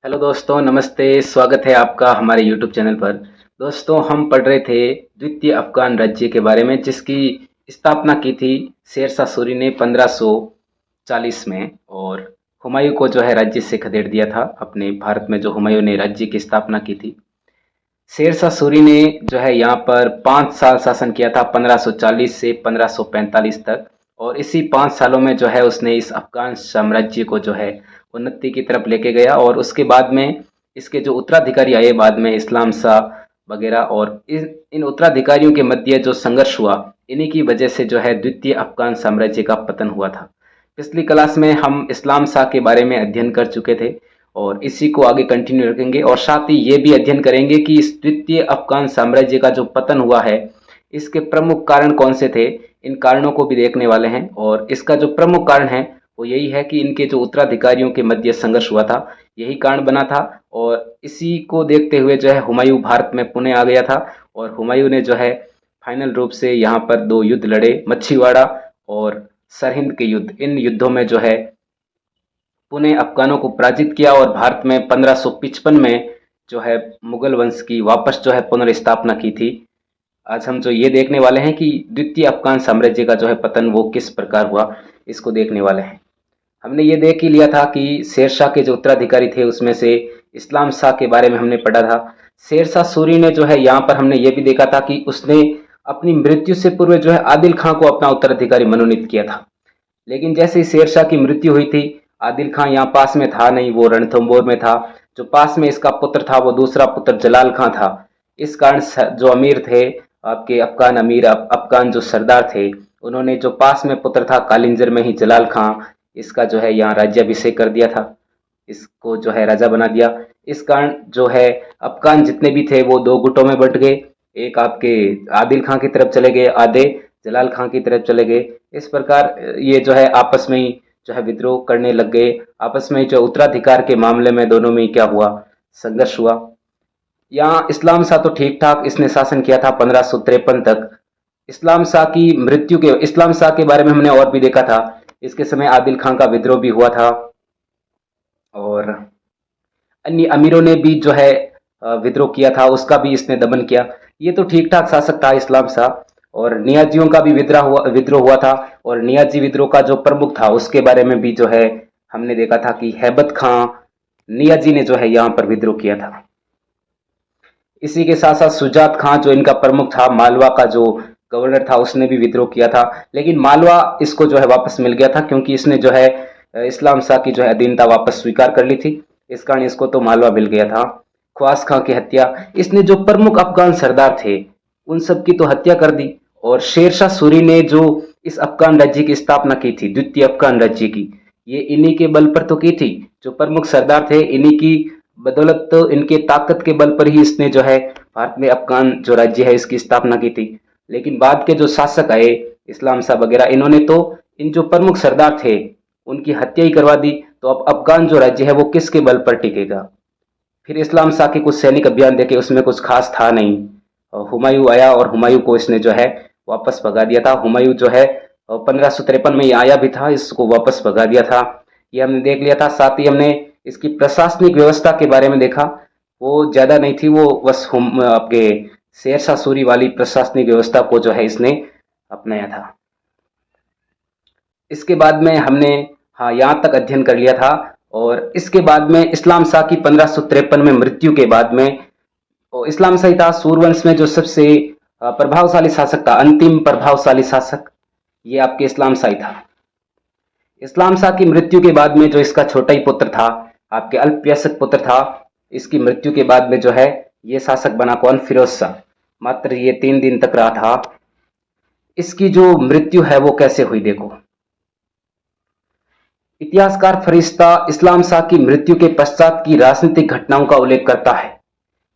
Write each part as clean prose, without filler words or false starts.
Hello दोस्तों, नमस्ते। स्वागत है आपका हमारे यूट्यूब चैनल पर। दोस्तों, हम पढ़ रहे थे द्वितीय अफ़गान राज्य के बारे में, जिसकी स्थापना की थी शेर शाह सूरी ने 1540 में। और हुमायूं को जो है राज्य से खदेड़ दिया था अपने भारत में, जो हुमायूं ने राज्य की स्थापना की थी। शेर शाह सूरी ने जो है यहाँ पर 5 साल शासन किया था, 1540 से 1545 तक। और इसी 5 सालों में जो है उसने इस अफगान साम्राज्य को जो है उन्नति की तरफ लेके गया। और उसके बाद में इसके जो उत्तराधिकारी आए बाद में, इस्लाम शाह वगैरह, और इन उत्तराधिकारियों के मध्य जो संघर्ष हुआ, इन्हीं की वजह से जो है द्वितीय अफगान साम्राज्य का पतन हुआ था। पिछली क्लास में हम इस्लाम शाह के बारे में अध्ययन कर चुके थे और इसी को आगे कंटिन्यू रखेंगे, और साथ ही ये भी अध्ययन करेंगे कि इस द्वितीय अफगान साम्राज्य का जो पतन हुआ है, इसके प्रमुख कारण कौन से थे। इन कारणों को भी देखने वाले हैं। और इसका जो प्रमुख कारण है वो यही है कि इनके जो उत्तराधिकारियों के मध्य संघर्ष हुआ था, यही कारण बना था। और इसी को देखते हुए जो है हुमायूं भारत में पुणे आ गया था। और हुमायूं ने जो है फाइनल रूप से यहाँ पर 2 युद्ध लड़े, मच्छीवाड़ा और सरहिंद के युद्ध। इन युद्धों में जो है पुणे अफगानों को पराजित किया और भारत में 1555 में जो है मुगल वंश की वापस जो है पुनर्स्थापना की थी। आज हम जो ये देखने वाले हैं कि द्वितीय अफगान साम्राज्य का जो है पतन वो किस प्रकार हुआ, इसको देखने वाले हैं। हमने ये देख ही लिया था कि शेर शाह के जो उत्तराधिकारी थे उसमें से इस्लाम शाह के बारे में हमने पढ़ा था। शेर शाह सूरी ने जो है यहाँ पर हमने ये भी देखा था कि उसने अपनी मृत्यु से पूर्व जो है आदिल खां को अपना उत्तराधिकारी मनोनीत किया था। लेकिन जैसे ही शेर शाह की मृत्यु हुई थी, आदिल खां यहाँ पास में था नहीं, वो रणथंभौर में था। जो पास में इसका पुत्र था वो दूसरा पुत्र जलाल खां था। इस कारण जो अमीर थे, आपके अफगान अमीर, अफगान जो सरदार थे, उन्होंने जो पास में पुत्र था कालिंजर में ही जलाल खां, इसका जो है यहाँ राज्याभिषेक कर दिया था, इसको जो है राजा बना दिया। इस कारण जो है अफगान जितने भी थे वो 2 गुटों में बंट गए। एक आपके आदिल खां की तरफ चले गए, आधे जलाल खां की तरफ चले गए। इस प्रकार ये जो है आपस में ही जो है विद्रोह करने लग गए। आपस में ही जो उत्तराधिकार के मामले में दोनों में ही क्या हुआ, संघर्ष हुआ। यहाँ इस्लाम शाह तो ठीक ठाक इसने शासन किया था 1553 तक। इस्लाम शाह के बारे में हमने और भी देखा था। इसके समय आदिल खान का विद्रोह भी हुआ था और अन्य अमीरों ने भी जो है विद्रोह किया था, उसका भी इसने दमन किया। ये तो ठीक ठाक शासक था इस्लाम शाह। और नियाजियों का भी विद्रोह हुआ था। और नियाजी विद्रोह का जो प्रमुख था उसके बारे में भी जो है हमने देखा था कि हैबत खां नियाजी ने जो है यहाँ पर विद्रोह किया था। इसी के साथ साथ सुजात खां जो इनका प्रमुख था, मालवा का जो गवर्नर था, उसने भी विद्रोह किया था। लेकिन मालवा इसको जो है वापस मिल गया था, क्योंकि इसने जो है इस्लाम शाह की जो है अधीनता वापस स्वीकार कर ली थी। इस कारण इसको तो मालवा मिल गया था। ख्वास खां की हत्या, इसने जो प्रमुख अफगान सरदार थे उन सब की तो हत्या कर दी। और शेर शाह सूरी ने जो इस अफगान राज्य की स्थापना की थी, द्वितीय अफगान राज्य की, ये इन्हीं के बल पर तो की थी। जो प्रमुख सरदार थे, इन्हीं की बदौलत, तो इनके ताकत के बल पर ही इसने जो है भारत में अफगान जो राज्य है इसकी स्थापना की थी। लेकिन बाद के जो शासक आए, इस्लाम शाह वगैरह, इन्होंने तो इन जो प्रमुख सरदार थे उनकी हत्या ही करवा दी। तो अब अफगान जो राज्य है वो किसके बल पर टिकेगा। फिर इस्लाम शाह के कुछ सैनिक अभियान देखे, उसमें कुछ खास था नहीं। और हुमायूं आया और हुमायूं को इसने जो है वापस भगा दिया था। हुमायूं जो है 1553 में ये आया भी था, इसको वापस भगा दिया था, ये हमने देख लिया था। साथ ही हमने इसकी प्रशासनिक व्यवस्था के बारे में देखा। वो ज़्यादा नहीं थी, वो बस आपके शेर शाह सूरी वाली प्रशासनिक व्यवस्था को जो है इसने अपनाया था। इसके बाद में हमने, हाँ, यहाँ तक अध्ययन कर लिया था। और इसके बाद में इस्लाम शाह की 1553 में मृत्यु के बाद में, और इस्लाम शाही था सूरवंश में जो सबसे प्रभावशाली शासक था, अंतिम प्रभावशाली शासक, ये आपके इस्लाम शाही था। इस्लाम शाह की मृत्यु के बाद में जो इसका छोटा ही पुत्र था, आपके अल्पवयस्क पुत्र था, इसकी मृत्यु के बाद में जो है ये शासक बना कौन, फिरोज शाह। मात्र ये 3 दिन तक रहा था। इसकी जो मृत्यु है वो कैसे हुई देखो। इतिहासकार फरिश्ता इस्लाम शाह की मृत्यु के पश्चात की राजनीतिक घटनाओं का उल्लेख करता है।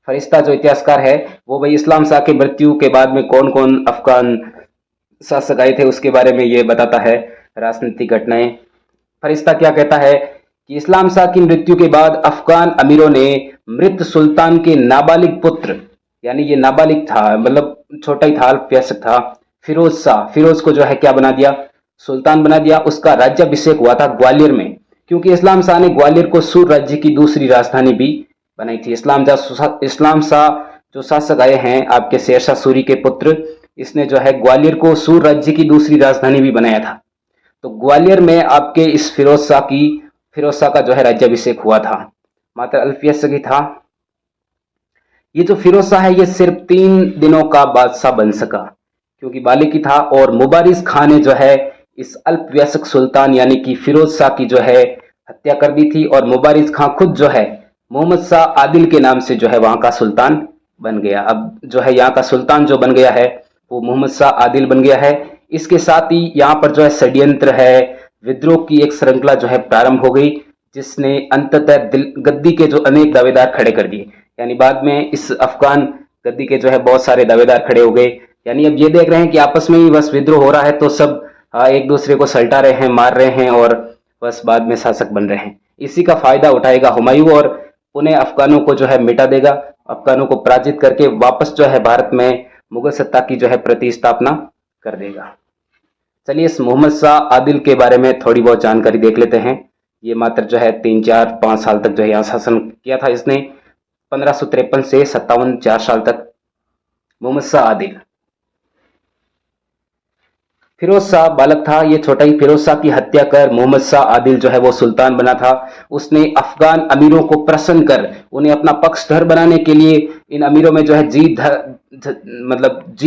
फरिश्ता जो इतिहासकार है वो भाई इस्लाम शाह की मृत्यु के बाद में कौन कौन अफगान शासक आए थे उसके बारे में ये बताता है, राजनीतिक घटनाएं। फरिश्ता क्या कहता है कि इस्लाम शाह की मृत्यु के बाद अफगान अमीरों ने मृत सुल्तान के नाबालिग पुत्र, यानी ये नाबालिग था, मतलब छोटा ही था, अल्पवयस्क था, फिरोज शाह, फिरोज को जो है क्या बना दिया, सुल्तान बना दिया। उसका राज्याभिषेक हुआ था ग्वालियर में। क्योंकि इस्लाम शाह ने ग्वालियर को सूर राज्य की दूसरी राजधानी भी बनाई थी। इस्लाम शाह जो शासक आए हैं आपके शेरशाह सूरी के पुत्र, इसने जो है ग्वालियर को सूर राज्य की दूसरी राजधानी भी बनाया था। तो ग्वालियर में आपके इस फिरोज शाह का जो है राज्याभिषेक हुआ था, मात्र अल्प ही था। ये जो फिरोज शाह है ये सिर्फ 3 दिनों का बादशाह बन सका, क्योंकि बालिकी था, और मुबारिज खान ने जो है इस अल्पवयस्क सुल्तान यानी कि फिरोज शाह की जो है हत्या कर दी थी, और मुबारिज खान खुद जो है मोहम्मद शाह आदिल के नाम से जो है वहां का सुल्तान बन गया। अब जो है यहाँ का सुल्तान जो बन गया है वो मोहम्मद शाह आदिल बन गया है। इसके साथ ही यहाँ पर जो है षड्यंत्र है, विद्रोह की एक श्रृंखला जो है प्रारंभ हो गई, जिसने अंततः गद्दी के जो अनेक दावेदार खड़े कर दिए। यानी बाद में इस अफगान गद्दी के जो है बहुत सारे दावेदार खड़े हो गए। यानी अब ये देख रहे हैं कि आपस में ही बस विद्रोह हो रहा है, तो सब एक दूसरे को सल्टा रहे हैं, मार रहे हैं, और बस बाद में शासक बन रहे हैं। इसी का फायदा उठाएगा हुमायूं और पुनः अफगानों को जो है मिटा देगा, अफगानों को पराजित करके वापस जो है भारत में मुगल सत्ता की जो है प्रतिस्थापना कर देगा। चलिए इस मोहम्मद शाह आदिल के बारे में थोड़ी बहुत जानकारी देख लेते हैं। ये मात्र जो है 3-4-5 साल तक जो है यहाँ शासन किया था इसने, 1553 से 57, 4 साल तक मोहम्मद शाह आदिल। फिरोज शाह बालक था, ये छोटा ही फिरोज शाह की हत्या कर मोहम्मद शाह आदिल जो है वो सुल्तान बना था। उसने अफगान अमीरों को प्रसन्न कर उन्हें अपना पक्षधर बनाने के लिए इन अमीरों में जो है जी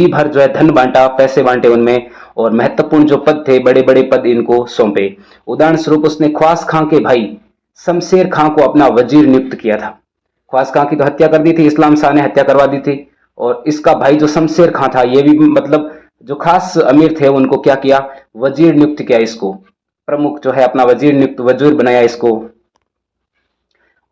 भर जो है धन बांटा, पैसे बांटे उनमें, और महत्वपूर्ण जो पद थे, बड़े बड़े पद इनको सौंपे। उदाहरण स्वरूप उसने ख्वास खां के भाई शमशेर खां को अपना वजीर नियुक्त किया था। ख्वास खां की तो हत्या कर दी थी, इस्लाम शाह ने हत्या करवा दी थी, और इसका भाई जो शमशेर खां था, ये भी मतलब जो खास अमीर थे उनको क्या किया, वजीर नियुक्त किया, इसको प्रमुख जो है अपना वजीर बनाया इसको।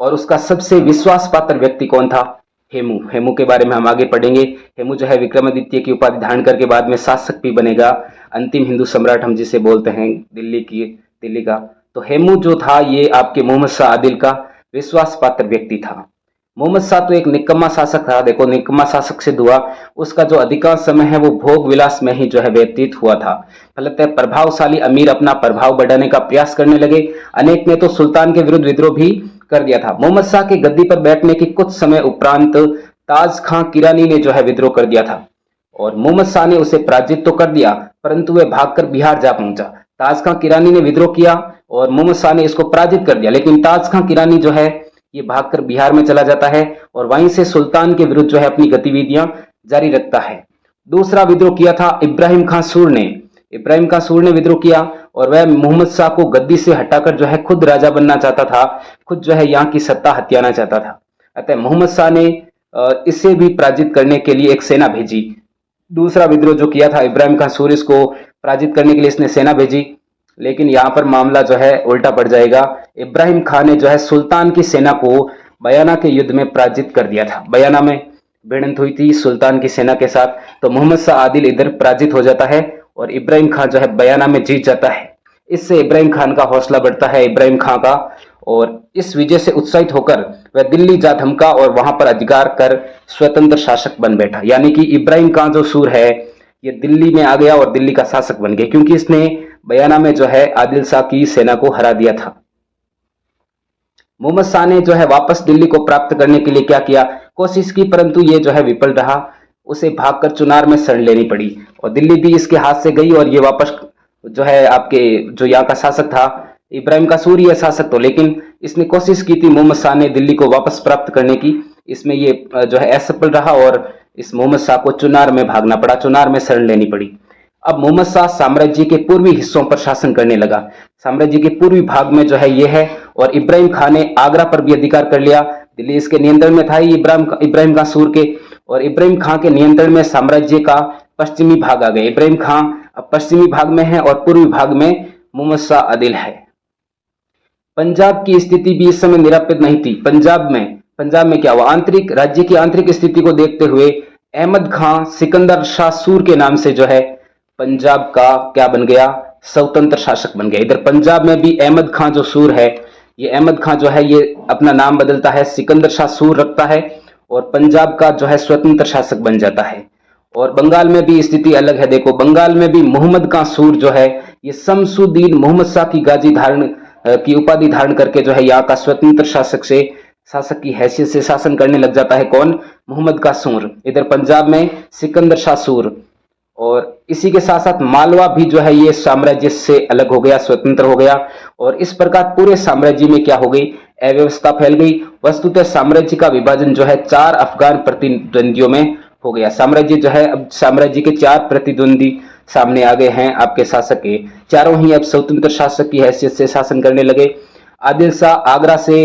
और उसका सबसे विश्वास पात्र व्यक्ति कौन था, हेमू के बारे में हम आगे पढ़ेंगे। हेमू जो है विक्रमादित्य की उपाधि धारण करके बाद में शासक भी बनेगा, अंतिम हिंदू सम्राट हम जिसे बोलते हैं दिल्ली का। तो हेमू जो था ये आपके मोहम्मद शाह आदिल का विश्वास पात्र व्यक्ति था। मोहम्मद शाह तो एक निकम्मा शासक था, देखो निकम्मा शासक सिद्ध हुआ, उसका जो अधिकांश समय है वो भोग विलास में ही जो है व्यतीत हुआ था। फलतः प्रभावशाली अमीर अपना प्रभाव बढ़ाने का प्रयास करने लगे। अनेक ने तो सुल्तान के विरुद्ध विद्रोह भी कर दिया था। मोहम्मद शाह के गद्दी पर बैठने के कुछ समय उपरांत ताज खां किरानी ने जो है विद्रोह कर दिया था, और मोहम्मद शाह ने उसे पराजित तो कर दिया, परंतु वह भागकर बिहार जा पहुंचा। ताज खां किरानी ने विद्रोह किया और मोहम्मद शाह ने इसको पराजित कर दिया, लेकिन ताज खां किरानी जो है ये भागकर बिहार में चला जाता है और वहीं से सुल्तान के विरुद्ध जो है अपनी गतिविधियां जारी रखता है। दूसरा विद्रोह किया था इब्राहिम खां सूर ने विद्रोह किया, और वह मोहम्मद शाह को गद्दी से हटाकर जो है खुद राजा बनना चाहता था, खुद जो है यहाँ की सत्ता हथियाना चाहता था। अतः मोहम्मद शाह ने इसे भी पराजित करने के लिए एक सेना भेजी। दूसरा विद्रोह जो किया था इब्राहिम खां सूर, इसको पराजित करने के लिए इसने सेना भेजी, लेकिन यहाँ पर मामला जो है उल्टा पड़ जाएगा। इब्राहिम खान ने जो है सुल्तान की सेना को बयाना के युद्ध में पराजित कर दिया था। बयाना में भिड़ंत हुई थी सुल्तान की सेना के साथ, तो मोहम्मद शाह आदिल इधर पराजित हो जाता है और इब्राहिम खान जो है बयाना में जीत जाता है। इससे इब्राहिम खान का हौसला बढ़ता है, इब्राहिम खान का, और इस विजय से उत्साहित होकर वह दिल्ली जा धमका और वहां पर अधिकार कर स्वतंत्र शासक बन बैठा। यानी कि इब्राहिम खान जो सूर है ये दिल्ली में आ गया और दिल्ली का शासक बन गया, क्योंकि इसने बयाना में जो है आदिल शाह की सेना को हरा दिया था। मोहम्मद शाह ने जो है वापस दिल्ली को प्राप्त करने के लिए क्या किया, कोशिश की, परंतु ये जो है विफल रहा। उसे भागकर चुनार में शरण लेनी पड़ी और दिल्ली भी इसके हाथ से गई, और ये वापस जो है आपके जो यहाँ का शासक था इब्राहिम का सूरी है शासक तो, लेकिन इसने कोशिश की थी मोहम्मद शाह ने दिल्ली को वापस प्राप्त करने की, इसमें ये जो है असफल रहा और इस मोहम्मद शाह को चुनार में भागना पड़ा, चुनार में शरण लेनी पड़ी। अब मोहम्मद शाह साम्राज्य के पूर्वी हिस्सों पर शासन करने लगा। साम्राज्य के पूर्वी भाग में जो है ये है, और इब्राहिम खान ने आगरा पर भी अधिकार कर लिया। दिल्ली इसके नियंत्रण में था इब्राहिम खान सूर के, और इब्राहिम खान के नियंत्रण में साम्राज्य का पश्चिमी भाग आ गया। इब्राहिम खान अब पश्चिमी भाग में है और पूर्वी भाग में मोहम्मद शाह आदिल है। पंजाब की स्थिति भी इस समय निरापद नहीं थी। पंजाब में क्या हुआ, राज्य की आंतरिक स्थिति को देखते हुए अहमद खान सिकंदर शाह सूर के नाम से जो है पंजाब का क्या बन गया, स्वतंत्र शासक बन गया। इधर पंजाब में भी अहमद खान जो सूर है, ये अहमद खान जो है ये अपना नाम बदलता है, सिकंदर शाह सूर रखता है और पंजाब का जो है स्वतंत्र शासक बन जाता है। और बंगाल में भी स्थिति अलग है। देखो बंगाल में भी मोहम्मद खान सूर जो है ये शमसुद्दीन मोहम्मद शाह की की उपाधि धारण करके जो है यहाँ का स्वतंत्र शासक की हैसियत से शासन करने लग जाता है। कौन? मोहम्मद का सूर। इधर पंजाब में सिकंदर शाह सूर। और इसी के साथ साथ मालवा भी जो है ये साम्राज्य से अलग हो गया, स्वतंत्र हो गया। और इस प्रकार पूरे साम्राज्य में क्या हो गई? अव्यवस्था फैल गई। वस्तुतः साम्राज्य का विभाजन जो है 4 अफगान प्रतिद्वंदियों में हो गया। साम्राज्य जो है, अब साम्राज्य के 4 प्रतिद्वंदी सामने आ गए हैं आपके शासक के। चारों ही अब स्वतंत्र शासक की हैसियत से शासन करने लगे। आदिल शाह आगरा से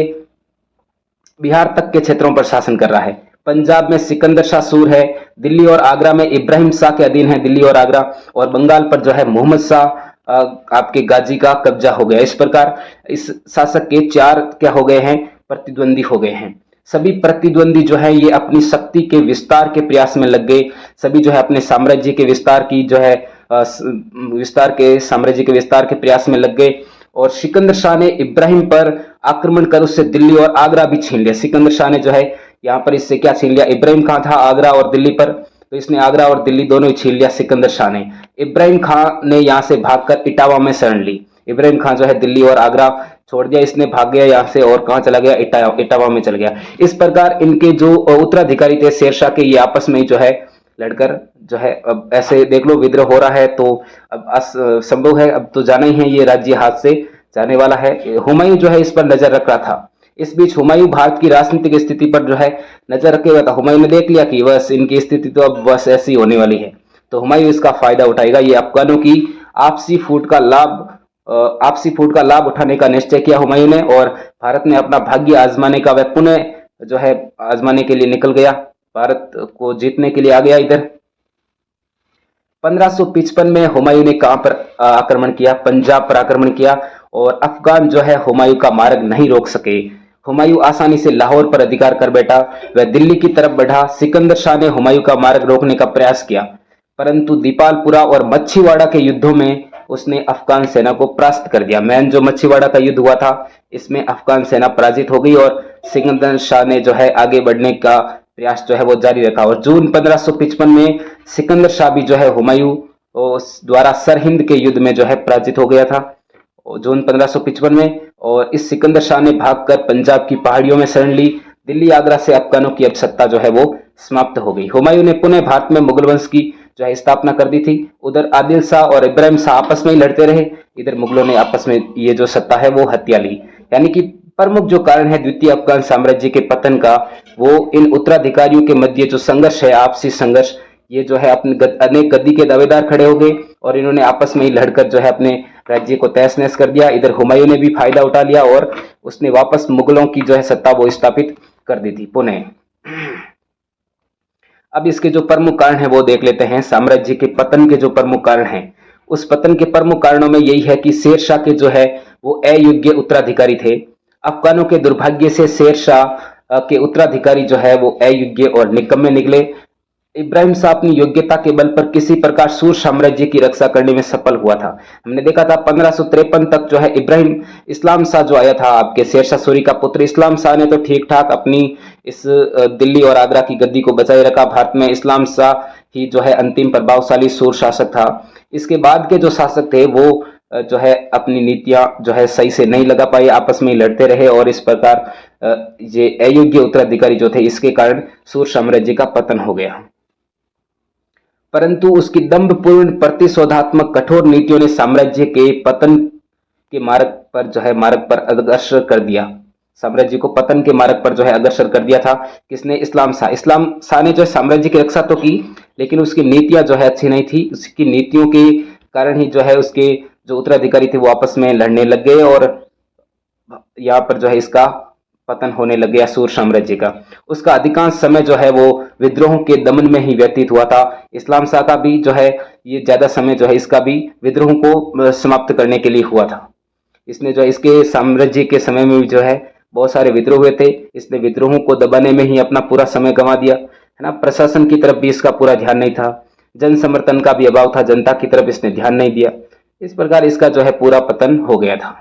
बिहार तक के क्षेत्रों पर शासन कर रहा है। पंजाब में सिकंदर शाह सूर है। दिल्ली और आगरा में इब्राहिम शाह के अधीन है दिल्ली और आगरा। और बंगाल पर जो है मोहम्मद शाह आपके गाजी का कब्जा हो गया। इस प्रकार इस शासक के 4 क्या हो गए हैं? प्रतिद्वंदी हो गए हैं। सभी प्रतिद्वंदी जो है ये अपनी शक्ति के विस्तार के प्रयास में लग गए। सभी जो है अपने साम्राज्य के विस्तार की जो है साम्राज्य के विस्तार के प्रयास में लग गए। और सिकंदर शाह ने इब्राहिम पर आक्रमण कर उससे दिल्ली और आगरा भी छीन लिया। सिकंदर शाह ने जो है यहाँ पर इससे क्या छीन लिया? इब्राहिम खां था आगरा और दिल्ली पर, तो इसने आगरा और दिल्ली दोनों ही छीन लिया सिकंदर शाह ने। इब्राहिम खां ने यहाँ से भागकर इटावा में शरण ली। इब्राहिम खां जो है दिल्ली और आगरा छोड़ दिया, इसने भाग गया यहाँ से और कहाँ चला गया? इटावा में चल गया। इस प्रकार इनके जो उत्तराधिकारी थे शेरशाह के, ये आपस में जो है लड़कर जो है, अब ऐसे देख लो विद्रोह हो रहा है तो अब संभव है, अब तो जाना ही है, ये राज्य हाथ से जाने वाला है। हुमायूं जो है इस पर नजर रख रहा था। इस बीच हुमायूं भारत की राजनीतिक स्थिति पर जो है नजर रखे हुआ था। हुमायूं ने देख लिया कि बस इनकी स्थिति तो अब बस ऐसी होने वाली है, तो हुमायूं इसका फायदा उठाएगा। ये अफगानों की आपसी फूट का लाभ उठाने का निश्चय किया हुमायूं ने। और भारत में अपना भाग्य आजमाने का वह पुनः जो है आजमाने के लिए निकल गया, भारत को जीतने के लिए आ गया। इधर 1555 में हुमायूं ने कहां पर आक्रमण किया? पंजाब पर आक्रमण किया। और अफगान जो है हुमायूं का मार्ग नहीं रोक सके। हुमायूं आसानी से लाहौर पर अधिकार कर बैठा। वह दिल्ली की तरफ बढ़ा। सिकंदर शाह ने हुमायूं का मार्ग रोकने का प्रयास किया, परंतु दीपालपुरा और मच्छीवाड़ा के युद्धों में उसने अफगान सेना को परास्त कर दिया। मैन जो मच्छीवाड़ा का युद्ध हुआ था, इसमें अफगान सेना पराजित हो गई और सिकंदर शाह ने जो है आगे बढ़ने का प्रयास जो है वो जारी रखा। और जून 1555 में सिकंदर शाह भी जो है हुमायूं द्वारा सरहिंद के युद्ध में जो है पराजित हो गया था, जून 1555 में। और इस सिकंदर शाह ने भागकर पंजाब की पहाड़ियों में शरण ली। दिल्ली आगरा से अफगानों की अब सत्ता जो है वो समाप्त हो गई। हुमायूं ने पुनः भारत में मुगल वंश की जो है स्थापना कर दी थी। उधर आदिल शाह और इब्राहिम शाह आपस में ही लड़ते रहे, इधर मुगलों ने आपस में ये जो सत्ता है वो हत्या ली। यानी कि प्रमुख जो कारण है द्वितीय अफगान साम्राज्य के पतन का, वो इन उत्तराधिकारियों के मध्य जो संघर्ष है, आपसी संघर्ष, ये जो है अपने अनेक गद्दी के दावेदार खड़े हो गए और इन्होंने आपस में ही लड़कर जो है अपने राज्य को तहस नहस कर दिया। इधर हुमायूं ने भी फायदा उठा लिया और उसने वापस मुगलों की जो है सत्ता वो स्थापित कर दी थी पुनः। अब इसके जो प्रमुख कारण है वो देख लेते हैं। साम्राज्य के पतन के जो प्रमुख कारण हैं, उस पतन के प्रमुख कारणों में यही है कि शेरशाह के जो है वो अयोग्य उत्तराधिकारी थे। अफगानों के दुर्भाग्य से शेरशाह के उत्तराधिकारी जो है वो अयोग्य और निकम्मे निकले। इब्राहिम शाह अपनी योग्यता के बल पर किसी प्रकार सूर साम्राज्य की रक्षा करने में सफल हुआ था। हमने देखा था 1553 तक जो है इस्लाम शाह जो आया था, आपके शेरशाह सूरी का पुत्र इस्लाम शाह ने तो ठीक ठाक अपनी इस दिल्ली और आगरा की गद्दी को बचाए रखा। भारत में इस्लाम शाह ही जो है अंतिम प्रभावशाली सूर शासक था। इसके बाद के जो शासक थे वो जो है अपनी नीतियां जो है सही से नहीं लगा पाए, आपस में लड़ते रहे और इस प्रकार ये अयोग्य उत्तराधिकारी जो थे, इसके कारण सूर साम्राज्य का पतन हो गया। परंतु उसकी दंभपूर्ण प्रतिशोधात्मक कठोर नीतियों ने साम्राज्य के पतन के मार्ग पर अग्रसर कर दिया। साम्राज्य को पतन के मार्ग पर जो है अग्रसर कर दिया था किसने? इस्लाम शाह ने जो है साम्राज्य की रक्षा तो की, लेकिन उसकी नीतियां जो है अच्छी नहीं थी। उसकी नीतियों के कारण ही जो है उसके जो उत्तराधिकारी थे वो आपस में लड़ने लग गए और यहाँ पर जो है इसका पतन होने लग गया सूर साम्राज्य का। उसका अधिकांश समय जो है वो विद्रोहों के दमन में ही व्यतीत हुआ था। इस्लाम शाह का भी जो है ये ज्यादा समय जो है इसका भी विद्रोहों को समाप्त करने के लिए हुआ था। इसने जो इसके साम्राज्य के समय में भी जो है बहुत सारे विद्रोह हुए थे। इसने विद्रोहों को दबाने में ही अपना पूरा समय गंवा दिया, है ना। प्रशासन की तरफ भी इसका पूरा ध्यान नहीं था, जन समर्थन का भी अभाव था, जनता की तरफ इसने ध्यान नहीं दिया। इस प्रकार इसका जो है पूरा पतन हो गया था।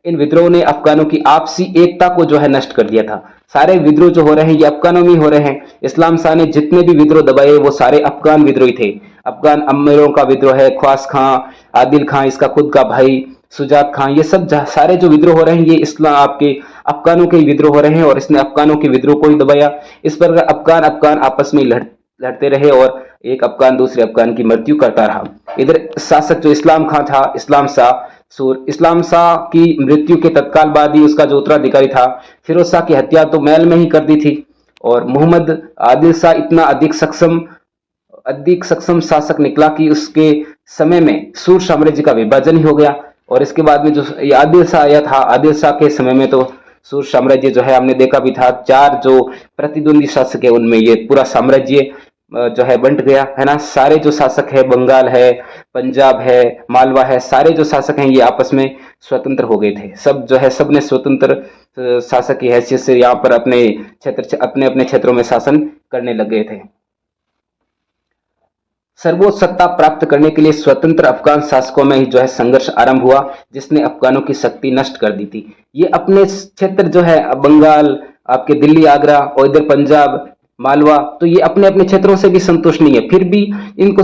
इन विद्रोह ने अफगानों की आपसी एकता को जो है नष्ट कर दिया था। सारे विद्रोह जो हो रहे हैं ये अफगानों में हो रहे हैं। इस्लाम शाह ने जितने भी विद्रोह दबाए वो सारे अफगान विद्रोही थे। अफगान अमीरों का विद्रोह है, ख्वास खां, आदिल खां इसका खुद का भाई, सुजात खां, ये सब सारे जो विद्रोह हो रहे हैं ये इस्लाम आपके अफगानों के विद्रोह हो रहे हैं, और इसने अफगानों के विद्रोह को ही दबाया। इस पर अफगान अफगान आपस में लड़ते रहे और एक अफगान दूसरे अफगान की मृत्यु करता रहा। इधर शासक जो इस्लाम खां था, इस्लाम शाह की मृत्यु के तत्काल बाद ही उसका जो उत्तराधिकारी था फिरोज शाह की हत्या तो मैल में ही कर दी थी, और मोहम्मद आदिल शाह इतना अधिक सक्षम शासक निकला कि उसके समय में सूर साम्राज्य का विभाजन ही हो गया। और इसके बाद में जो आदिल शाह आया था, आदिल शाह के समय में तो सूर साम्राज्य जो है हमने देखा भी था, 4 जो प्रतिद्वंदी शासक है उनमें ये पूरा साम्राज्य जो है बंट गया है ना। सारे जो शासक है, बंगाल है, पंजाब है, मालवा है, सारे जो शासक हैं ये आपस में स्वतंत्र हो गए थे। सब जो है सबने स्वतंत्र शासक की हैसियत से यहाँ पर अपने अपने क्षेत्रों में शासन करने लग गए थे। सर्वोच्च सत्ता प्राप्त करने के लिए स्वतंत्र अफगान शासकों में ही जो है संघर्ष आरंभ हुआ, जिसने अफगानों की शक्ति नष्ट कर दी थी। ये अपने क्षेत्र जो है बंगाल, आपके दिल्ली, आगरा और इधर पंजाब, मालवा, तो ये अपने अपने क्षेत्रों से भी संतुष्ट नहीं है, फिर भी इनको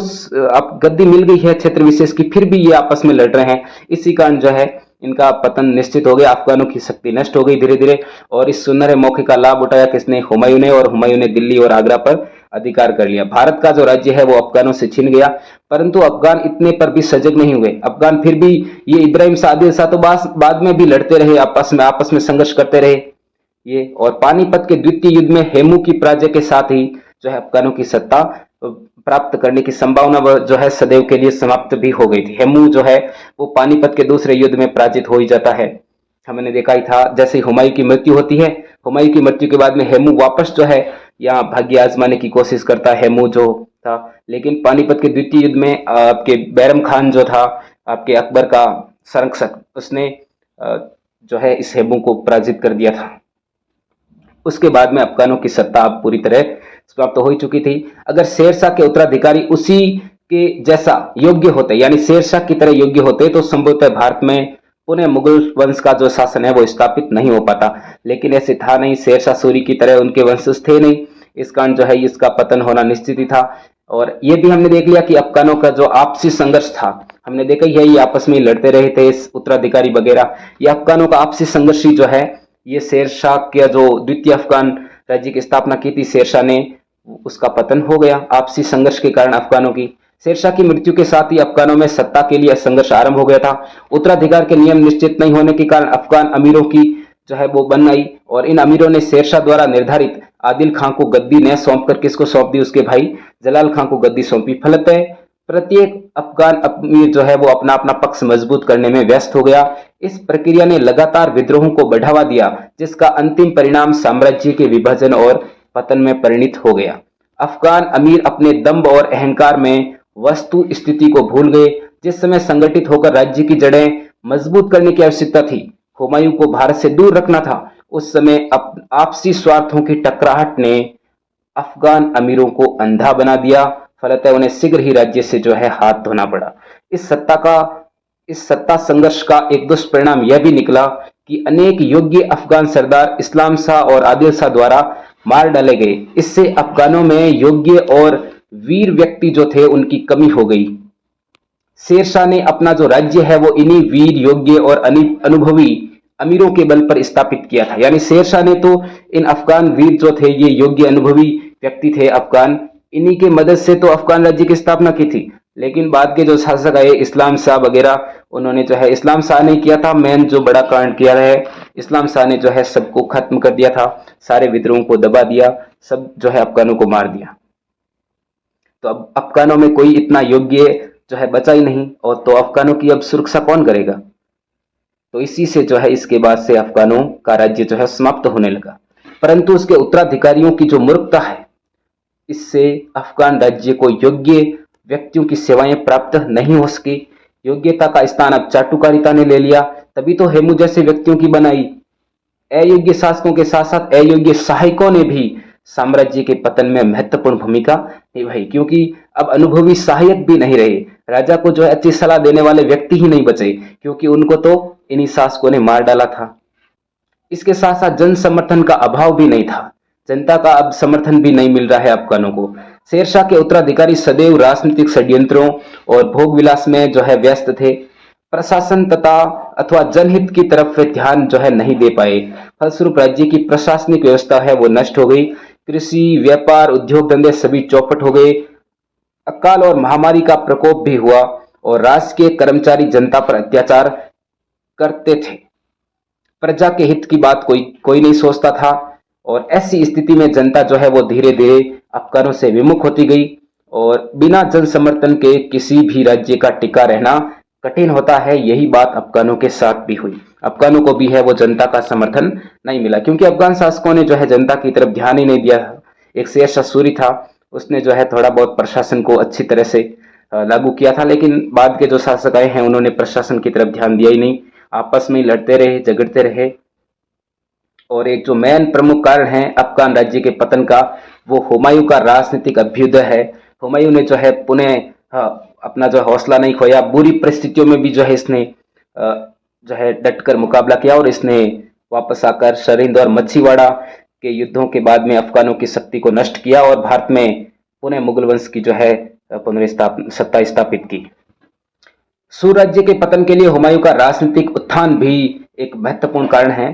अब गद्दी मिल गई है क्षेत्र विशेष की, फिर भी ये आपस में लड़ रहे हैं। इसी कारण जो है इनका पतन निश्चित हो गया, अफगानों की शक्ति नष्ट हो गई धीरे धीरे। और इस सुनहरे मौके का लाभ उठाया किसने? हुमायूं ने, और हुमायूं ने दिल्ली और आगरा पर अधिकार कर लिया। भारत का जो राज्य है वो अफगानों से छिन गया, परंतु अफगान इतने पर भी सजग नहीं हुए। अफगान फिर भी ये इब्राहिम शाह, आदिल शाह तो बाद में भी लड़ते रहे, आपस में संघर्ष करते रहे ये। और पानीपत के द्वितीय युद्ध में हेमू की पराजय के साथ ही जो है अफगानों की सत्ता प्राप्त करने की संभावना जो है सदैव के लिए समाप्त भी हो गई थी। हेमू जो है वो पानीपत के दूसरे युद्ध में पराजित हो ही जाता है, हमने देखा ही था। जैसे हुमायूं की मृत्यु होती है, हुमायूं की मृत्यु के बाद में हेमू वापस जो है यहाँ भाग्य आजमाने की कोशिश करता है, हेमू जो था। लेकिन पानीपत के द्वितीय युद्ध में आपके बैरम खान जो था, आपके अकबर का संरक्षक, उसने जो है इस हेमू को पराजित कर दिया था। उसके बाद में अफगानों की सत्ता अब पूरी तरह समाप्त हो ही चुकी थी। अगर शेरशाह के उत्तराधिकारी उसी के जैसा योग्य होते, यानी शेरशाह की तरह योग्य होते, तो संभवतः भारत में पुनः मुगल वंश का जो शासन है वो स्थापित नहीं हो पाता। लेकिन ऐसे था नहीं, शेरशाह सूरी की तरह उनके वंशज थे नहीं, इस कारण जो है इसका पतन होना निश्चित ही था। और ये भी हमने देख लिया कि अफगानों का जो आपसी संघर्ष था, हमने देखा ही है, ये आपस में लड़ते रहे थे इस उत्तराधिकारी वगैरह। ये अफगानों का आपसी संघर्ष ही जो है ये शेरशाह का जो द्वितीय अफगान राज्य की स्थापना की थी शेरशाह ने, उसका पतन हो गया आपसी संघर्ष के कारण अफगानों की। शेरशाह की मृत्यु के साथ ही अफगानों में सत्ता के लिए संघर्ष आरंभ हो गया था। उत्तराधिकार के नियम निश्चित नहीं होने के कारण अफगान अमीरों की जो है वो बन आई, और इन अमीरों ने शेरशाह द्वारा निर्धारित आदिल खां को गद्दी न सौंप कर किसको सौंप दी? उसके भाई जलाल खां को गद्दी सौंपी। फलतः प्रत्येक अफगान अमीर जो है वो अपना अपना पक्ष मजबूत करने में व्यस्त हो गया। इस प्रक्रिया ने लगातार विद्रोहों को बढ़ावा दिया, जिसका अंतिम परिणाम साम्राज्य के विभाजन और पतन में परिणित हो गया। अफगान अमीर अपने दंभ और अहंकार में वस्तु स्थिति को भूल गए। जिस समय संगठित होकर राज्य की जड़ें मजबूत करने की आवश्यकता थी, हुमायूं को भारत से दूर रखना था, उस समय आपसी स्वार्थों की टकराहट ने अफगान अमीरों को अंधा बना दिया। फलतः उन्हें शीघ्र ही राज्य से जो है हाथ धोना पड़ा। इस सत्ता संघर्ष का एक दुष्परिणाम यह भी निकला कि अनेक योग्य अफगान सरदार इस्लाम शाह और आदिल शाह द्वारा मार डाले गए। इससे अफगानों में योग्य और वीर व्यक्ति जो थे उनकी कमी हो गई। शेरशाह ने अपना जो राज्य है वो इन्हीं वीर, योग्य और अनुभवी अमीरों के बल पर स्थापित किया था। यानी शेरशाह ने तो इन अफगान वीर जो थे, ये योग्य अनुभवी व्यक्ति थे अफगान, इन्हीं के मदद से तो अफगान राज्य की स्थापना की थी। लेकिन बाद के जो शासक आए, इस्लाम शाह वगैरह, उन्होंने जो है, इस्लाम शाह ने किया था मेन जो बड़ा कांड किया है, इस्लाम शाह ने जो है सबको खत्म कर दिया था, सारे विद्रोहों को दबा दिया, सब जो है अफगानों को मार दिया। तो अब अफगानों में कोई इतना योग्य जो है बचा ही नहीं, और तो अफगानों की अब सुरक्षा कौन करेगा? तो इसी से जो है इसके बाद से अफगानों का राज्य जो है समाप्त होने लगा। परंतु उसके उत्तराधिकारियों की जो मूर्खता है, इससे अफगान राज्य को योग्य व्यक्तियों की सेवाएं प्राप्त नहीं हो सकी। योग्यता का स्थान अब चाटुकारिता ने ले लिया, तभी तो हेमू जैसे व्यक्तियों की बनाई। अयोग्य शासकों के साथ साथ अयोग्य सहायकों ने भी साम्राज्य के पतन में महत्वपूर्ण भूमिका निभाई, क्योंकि अब अनुभवी सहायक भी नहीं रहे। राजा को जो है अच्छी सलाह देने वाले व्यक्ति ही नहीं बचे, क्योंकि उनको तो इन्हीं शासकों ने मार डाला था। इसके साथ साथ जन समर्थन का अभाव भी नहीं था, जनता का अब समर्थन भी नहीं मिल रहा है अफगानों को। शेरशाह के उत्तराधिकारी सदैव राजनीतिक षड्यंत्रों और भोग विलास में जो है व्यस्त थे। प्रशासन तथा अथवा जनहित की तरफ वे ध्यान जो है नहीं दे पाए। फलस्वरूप राज्य की प्रशासनिक व्यवस्था है वो नष्ट हो गई। कृषि, व्यापार, उद्योग धंधे सभी चौपट हो गए। अकाल और महामारी का प्रकोप भी हुआ और राजकीय कर्मचारी जनता पर अत्याचार करते थे। प्रजा के हित की बात कोई कोई नहीं सोचता था और ऐसी स्थिति में जनता जो है वो धीरे धीरे अफगानों से विमुख होती गई और बिना जन समर्थन के किसी भी राज्य का टिका रहना कठिन होता है। यही बात अफगानों के साथ भी हुई। अफगानों को भी है वो जनता का समर्थन नहीं मिला क्योंकि अफगान शासकों ने जो है जनता की तरफ ध्यान ही नहीं दिया। एक शेरशाह सूरी था, उसने जो है थोड़ा बहुत प्रशासन को अच्छी तरह से लागू किया था, लेकिन बाद के जो शासक आए हैं उन्होंने प्रशासन की तरफ ध्यान दिया ही नहीं, आपस में लड़ते रहे, झगड़ते रहे। और एक जो मेन प्रमुख कारण है अफगान राज्य के पतन का, वो हुमायूं का राजनीतिक अभ्युदय है। हुमायूं ने जो है पुनः अपना जो हौसला नहीं खोया, बुरी परिस्थितियों में भी जो है इसने जो है डटकर मुकाबला किया और इसने वापस आकर सरिंद और मच्छीवाड़ा के युद्धों के बाद में अफगानों की शक्ति को नष्ट किया और भारत में पुनः मुगल वंश की जो है सत्ता स्थापित की। सूर राज्य के पतन के लिए हुमायूं का राजनीतिक उत्थान भी एक महत्वपूर्ण कारण है।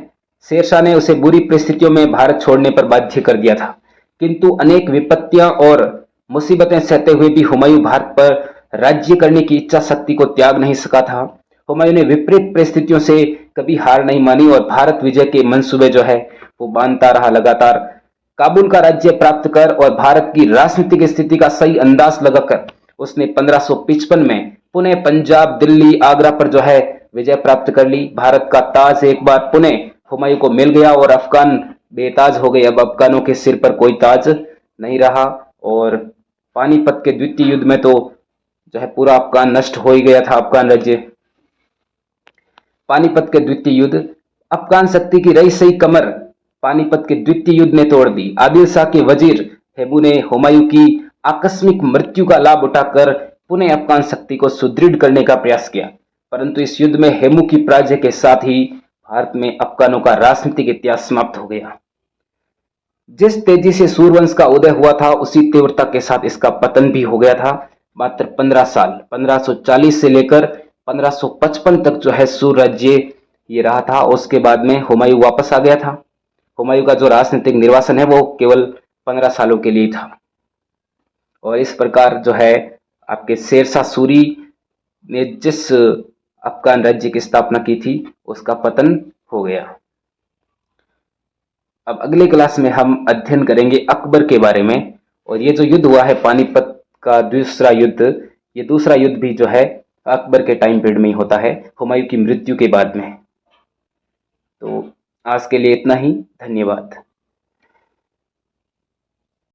शेरशाह ने उसे बुरी परिस्थितियों में भारत छोड़ने पर बाध्य कर दिया था, किंतु अनेक विपत्तियां और मुसीबतें सहते हुए भी हुमायूं भारत पर राज्य करने की इच्छा शक्ति को त्याग नहीं सका था। हुमायूं ने विपरीत परिस्थितियों से कभी हार नहीं मानी और भारत विजय के मंसूबे जो है वो बांधता रहा लगातार। काबुल का राज्य प्राप्त कर और भारत की राजनीतिक स्थिति का सही अंदाज लगाकर उसने 1555 में पुनः पंजाब, दिल्ली, आगरा पर जो है विजय प्राप्त कर ली। भारत का ताज एक बार पुनः हुमायूं को मिल गया और अफगान बेताज हो गए। अब अफगानों के सिर पर कोई ताज नहीं रहा और पानीपत के द्वितीय युद्ध में तो जो है पूरा अफगान नष्ट हो ही गया था, अफगान राज्य। पानीपत के द्वितीय युद्ध, अफगान शक्ति की रही सही कमर पानीपत के द्वितीय युद्ध ने तोड़ दी। आदिल शाह के वजीर हेमू ने हुमायूं की आकस्मिक मृत्यु का लाभ उठाकर पुनः अफगान शक्ति को सुदृढ़ करने का प्रयास किया, परंतु इस युद्ध में हेमू की पराजय के साथ ही भारत में अफगानों का राजनीतिक इतिहास समाप्त हो गया। जिस तेजी से सूरवंश का उदय हुआ था उसी तीव्रता के साथ इसका पतन भी हो गया था। मात्र 15 साल 1540 से लेकर 1555 तक जो है सूर राज्य ये रहा था। उसके बाद में हुमायूं वापस आ गया था। हुमायूं का जो राजनीतिक निर्वासन है वो केवल 15 सालों के लिए था और इस प्रकार जो है आपके शेरशाह सूरी ने जिस अफगान राज्य की स्थापना की थी उसका पतन हो गया। अब अगले क्लास में हम अध्ययन करेंगे अकबर के बारे में और ये जो युद्ध हुआ है पानीपत का दूसरा युद्ध, ये दूसरा युद्ध भी जो है अकबर के टाइम पीरियड में ही होता है, हुमायूं की मृत्यु के बाद में। तो आज के लिए इतना ही, धन्यवाद।